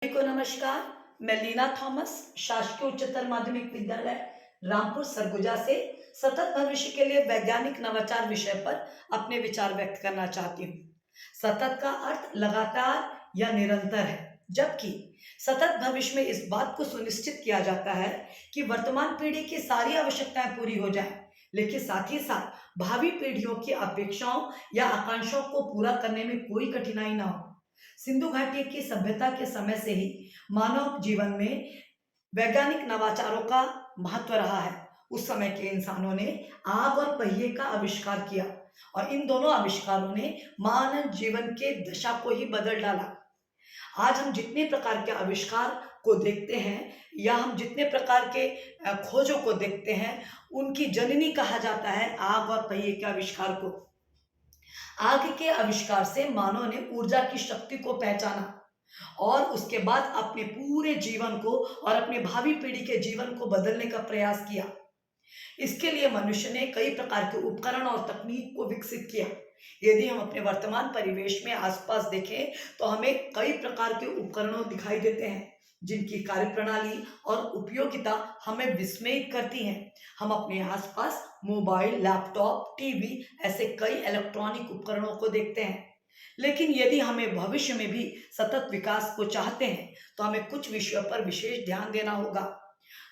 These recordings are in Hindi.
सभी को नमस्कार। मैं लीना थॉमस शासकीय उच्चतर माध्यमिक विद्यालय रामपुर सरगुजा से सतत भविष्य के लिए वैज्ञानिक नवाचार विषय पर अपने विचार व्यक्त करना चाहती हूँ। सतत का अर्थ लगातार या निरंतर है, जबकि सतत भविष्य में इस बात को सुनिश्चित किया जाता है कि वर्तमान पीढ़ी की सारी आवश्यकताएं पूरी हो जाएं, लेकिन साथ ही साथ भावी पीढ़ियों की अपेक्षाओं या आकांक्षाओं को पूरा करने में कोई कठिनाई ना हो। सिंधु घाटी की सभ्यता के समय से ही मानव जीवन में वैज्ञानिक नवाचारों का महत्व रहा है। उस समय के इंसानों ने आग और पहिए का आविष्कार किया और इन दोनों आविष्कारों ने मानव जीवन के दशा को ही बदल डाला। आज हम जितने प्रकार के आविष्कार को देखते हैं या हम जितने प्रकार के खोजों को देखते हैं, उनकी जननी कहा जाता है आग और पहिए के आविष्कार को। आग के आविष्कार से मानव ने ऊर्जा की शक्ति को पहचाना और उसके बाद अपने पूरे जीवन को और अपने भावी पीढ़ी के जीवन को बदलने का प्रयास किया। इसके लिए मनुष्य ने कई प्रकार के उपकरण और तकनीक को विकसित किया। यदि हम अपने वर्तमान परिवेश में आसपास देखें तो हमें कई प्रकार के उपकरणों दिखाई देते हैं जिनकी कार्यप्रणाली और उपयोगिता हमें विस्मयित करती हैं। हम अपने आसपास मोबाइल, लैपटॉप, टीवी ऐसे कई इलेक्ट्रॉनिक उपकरणों को देखते हैं। लेकिन यदि हमें भविष्य में भी सतत विकास को चाहते हैं तो हमें कुछ विषयों पर विशेष ध्यान देना होगा।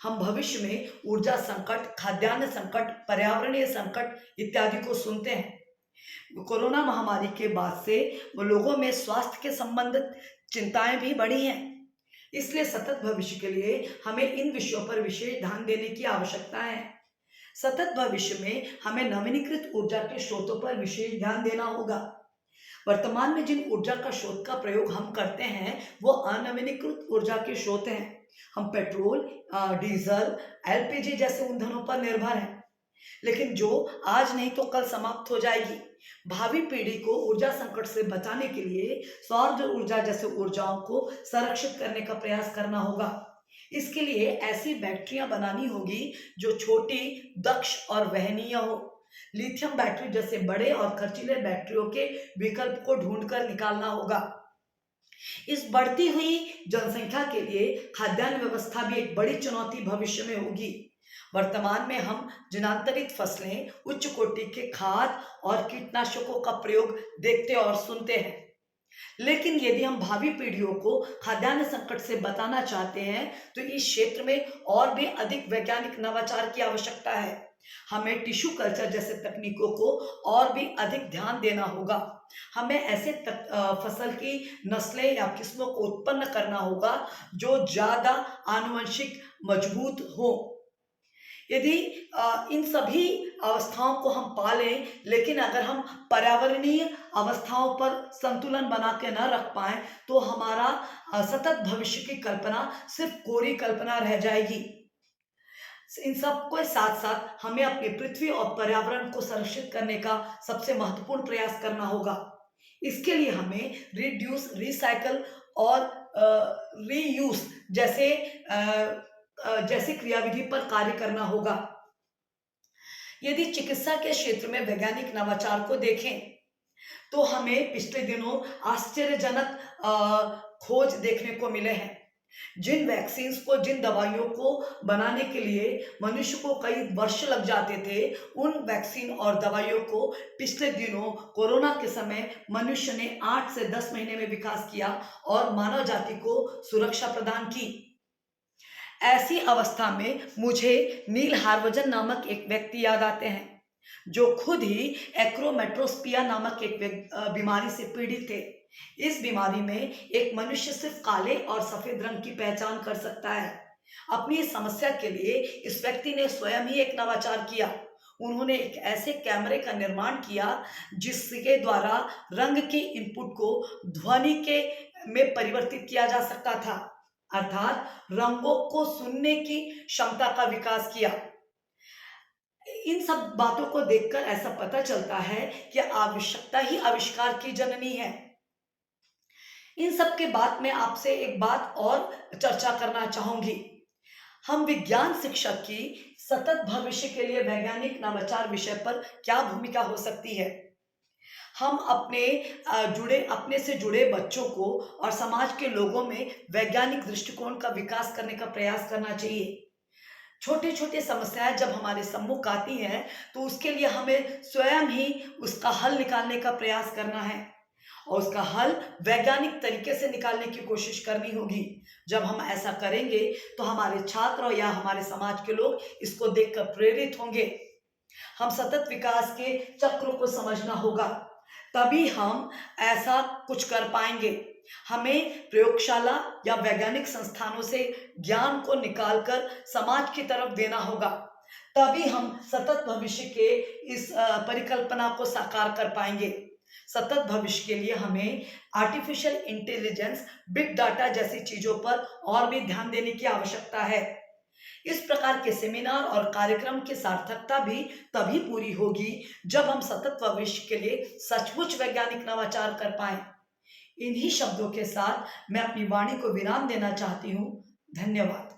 हम भविष्य में ऊर्जा संकट, खाद्यान्न संकट, पर्यावरणीय संकट इत्यादि को सुनते हैं। कोरोना महामारी के बाद से वो लोगों में स्वास्थ्य के संबंधित चिंताएं भी बढ़ी हैं। इसलिए सतत भविष्य के लिए हमें इन विषयों पर विशेष ध्यान देने की आवश्यकता है। सतत भविष्य में हमें नवीनीकृत ऊर्जा के स्रोतों पर विशेष ध्यान देना होगा। वर्तमान में जिन ऊर्जा का स्रोत का प्रयोग हम करते हैं वो अनवीनीकृत ऊर्जा के स्रोत हैं। हम पेट्रोल, डीजल, एलपीजी जैसे ईंधनों पर निर्भर हैं, लेकिन जो आज नहीं तो कल समाप्त हो जाएगी। भावी पीढ़ी को ऊर्जा संकट से बचाने के लिए सौर ऊर्जा जैसे ऊर्जाओं को संरक्षित करने का प्रयास करना होगा। इसके लिए ऐसी बैटरियां बनानी होगी जो छोटी, दक्ष और वहनीय हो। लिथियम बैटरी जैसे बड़े और खर्चीले बैटरियों के विकल्प को ढूंढकर निकालना होगा। इस बढ़ती हुई जनसंख्या के लिए खाद्यान्न व्यवस्था भी एक बड़ी चुनौती भविष्य में होगी। वर्तमान में हम जनांतरित फसलें, उच्च कोटि के खाद और कीटनाशकों का प्रयोग देखते और सुनते हैं। लेकिन यदि हम भावी पीढ़ियों को खाद्यान्न संकट से बचाना चाहते हैं तो इस क्षेत्र में और भी अधिक वैज्ञानिक नवाचार की आवश्यकता है। हमें टिश्यू कल्चर जैसे तकनीकों को और भी अधिक ध्यान देना होगा। हमें ऐसे फसल की नस्लें या किस्मों को उत्पन्न करना होगा जो ज्यादा आनुवंशिक मजबूत हो। यदि इन सभी अवस्थाओं को हम पालें, लेकिन अगर हम पर्यावरणीय अवस्थाओं पर संतुलन बना के न रख पाए तो हमारा सतत भविष्य की कल्पना सिर्फ कोरी कल्पना रह जाएगी। इन सब के साथ साथ हमें अपनी पृथ्वी और पर्यावरण को संरक्षित करने का सबसे महत्वपूर्ण प्रयास करना होगा। इसके लिए हमें रिड्यूस, रिसाइकल और रीयूज जैसे जैसी क्रियाविधि पर कार्य करना होगा। यदि चिकित्सा के क्षेत्र में वैज्ञानिक नवाचार को देखें तो हमें पिछले दिनों आश्चर्यजनक खोज देखने को मिले हैं। जिन वैक्सीन्स को, जिन दवाइयों को बनाने के लिए मनुष्य को कई वर्ष लग जाते थे, उन वैक्सीन और दवाइयों को पिछले दिनों कोरोना के समय मनुष्य ने 8 से 10 महीने में विकास किया और मानव जाति को सुरक्षा प्रदान की। ऐसी अवस्था में मुझे नील हार्वजन नामक एक व्यक्ति याद आते हैं जो खुद ही एक्रोमेट्रोस्पिया नामक एक बीमारी से पीड़ित थे। इस बीमारी में एक मनुष्य सिर्फ काले और सफेद रंग की पहचान कर सकता है। अपनी इस समस्या के लिए इस व्यक्ति ने स्वयं ही एक नवाचार किया। उन्होंने एक ऐसे कैमरे का निर्माण किया जिसके द्वारा रंग के इनपुट को ध्वनि के में परिवर्तित किया जा सकता था, अर्थात रंगों को सुनने की क्षमता का विकास किया। इन सब बातों को देखकर ऐसा पता चलता है कि आवश्यकता ही आविष्कार की जननी है। इन सब के बाद मैं आपसे एक बात और चर्चा करना चाहूंगी। हम विज्ञान शिक्षक की सतत भविष्य के लिए वैज्ञानिक नवाचार विषय पर क्या भूमिका हो सकती है। हम अपने से जुड़े बच्चों को और समाज के लोगों में वैज्ञानिक दृष्टिकोण का विकास करने का प्रयास करना चाहिए। छोटी-छोटी समस्याएँ जब हमारे सम्मुख आती हैं, तो उसके लिए हमें स्वयं ही उसका हल निकालने का प्रयास करना है और उसका हल वैज्ञानिक तरीके से निकालने की कोशिश करनी होगी। जब हम ऐसा करेंगे, तो हमारे छात्र या हमारे समाज के लोग इसको देखकर प्रेरित होंगे। हम सतत विकास के चक्र को समझना होगा, तभी हम ऐसा कुछ कर पाएँगे। हमें प्रयोगशाला या वैज्ञानिक संस्थानों से ज्ञान को निकाल कर समाज की तरफ देना होगा, तभी हम सतत भविष्य के इस परिकल्पना को साकार कर पाएँगे। सतत भविष्य के लिए हमें आर्टिफ़िशियल इंटेलिजेंस, बिग डाटा जैसी चीज़ों पर और भी ध्यान देने की आवश्यकता है। इस प्रकार के सेमिनार और कार्यक्रम की सार्थकता भी तभी पूरी होगी, जब हम सतत भविष्य के लिए सचमुच वैज्ञानिक नवाचार कर पाएँ। इन्हीं शब्दों के साथ मैं अपनी वाणी को विराम देना चाहती हूँ। धन्यवाद।